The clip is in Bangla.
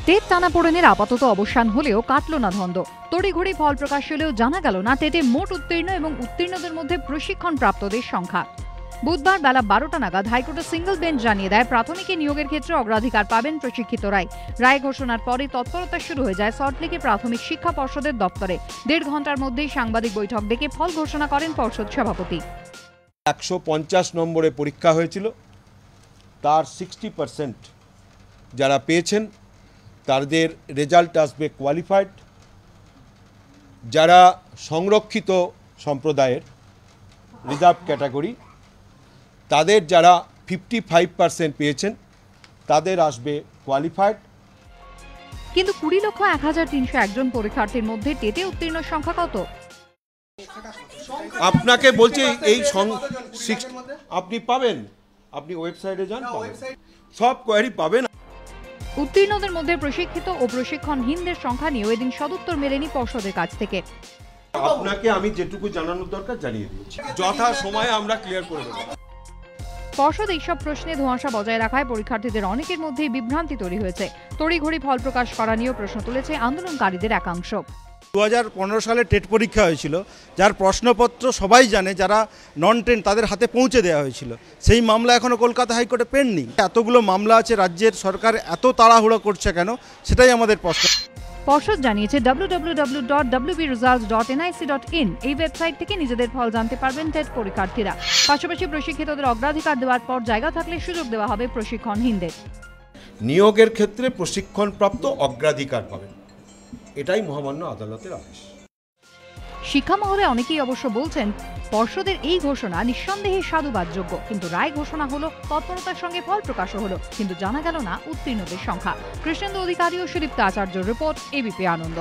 টেট টানাপোড়েনের আপাতত অবসান হলেও কাটল না ধন্দ। তড়িঘড়ি ফল প্রকাশ হলেও জানা গেল না টেটে মোট উত্তীর্ণ এবং উত্তীর্ণদের মধ্যে প্রশিক্ষণ প্রাপ্তদের সংখ্যা। বুধবার বেলা 12টা নাগাদ হাইকোর্টের সিঙ্গল বেঞ্চ জানিয়ে দেয় প্রাথমিকে নিয়োগের ক্ষেত্রে অগ্রাধিকার পাবেন প্রশিক্ষিতরাই। রায় ঘোষণার পরে তৎপরতা শুরু হয়ে যায় সল্টলেকের প্রাথমিক শিক্ষা পর্ষদের দপ্তরে। 1.5 ঘন্টার মধ্যেই সাংবাদিক বৈঠক ডেকে ফল ঘোষণা করেন পর্ষদ সভাপতি। 150 নম্বরে পরীক্ষা হয়েছিল, তার 60% যারা পেয়েছেন তাদের রেজাল্ট আসবে কোয়ালিফাইড। যারা সংরক্ষিত সম্প্রদায়ের রিজার্ভ ক্যাটাগরি তাদের যারা 55% পেয়েছেন তাদের আসবে কোয়ালিফাইড। কিন্তু 20,01,301 জন পরীক্ষার্থীর মধ্যে টেটে উত্তীর্ণ সংখ্যা কত? আপনাকে বলছি এই আপনি পাবেন, আপনি ওয়েবসাইটে যান, সব কোয়ারি পাবেন। উত্তীর্ণদের মধ্যে প্রশিক্ষিত ও প্রশিক্ষণহীনদের সংখ্যা নিয়ে এদিন সদুত্তর মেলেনি পর্ষদের কাছ থেকে। আপনাকে আমি যেটুকু জানানোর দরকার জানিয়ে দিয়েছি, যথা সময়ে আমরা ক্লিয়ার করে দেব। পর্ষদ এইসব প্রশ্নে ধোঁয়াশা বজায় রাখায় পরীক্ষার্থীদের অনেকের মধ্যেই বিভ্রান্তি তৈরি হয়েছে। তড়িঘড়ি ফল প্রকাশ করা নিয়েও প্রশ্ন তুলেছে আন্দোলনকারীদের একাংশ। 2015 সালে টেট পরীক্ষা হয়েছিল, যার প্রশ্নপত্র সবাই জানে, যারা নন টেন তাদের হাতে পৌঁছে দেওয়া হয়েছিল। সেই মামলা এখনও কলকাতা হাইকোর্টে পেন্ডিং। এতগুলো মামলা আছে, রাজ্যের সরকার এত তাড়াহুড়ো করছে কেন, সেটাই আমাদের প্রশ্ন। পর্ষদ জানিয়েছে www.wbresults.nic.in এই ওয়েবসাইট থেকে নিজেদের ফল জানতে পারবেন টেট পরীক্ষার্থীরা। পাশাপাশি প্রশিক্ষিতদের অগ্রাধিকার দেওয়ার পর জায়গা থাকলে সুযোগ দেওয়া হবে প্রশিক্ষণহীনদের। নিয়োগের ক্ষেত্রে প্রশিক্ষণপ্রাপ্ত অগ্রাধিকার পাবেন, এটাই মহামান্য আদালতের আদেশ। শিক্ষা মহলে অনেকেই অবশ্য বলছেন পর্ষদের এই ঘোষণা নিঃসন্দেহে সাধুবাদযোগ্য, কিন্তু রায় ঘোষণা হলো, তৎপরতার সঙ্গে ফল প্রকাশও হলো, কিন্তু জানা গেল না উত্তীর্ণদের সংখ্যা। কৃষ্ণেন্দু অধিকারী ও সুদীপ্ত আচার্যর রিপোর্ট, এবিপি আনন্দ।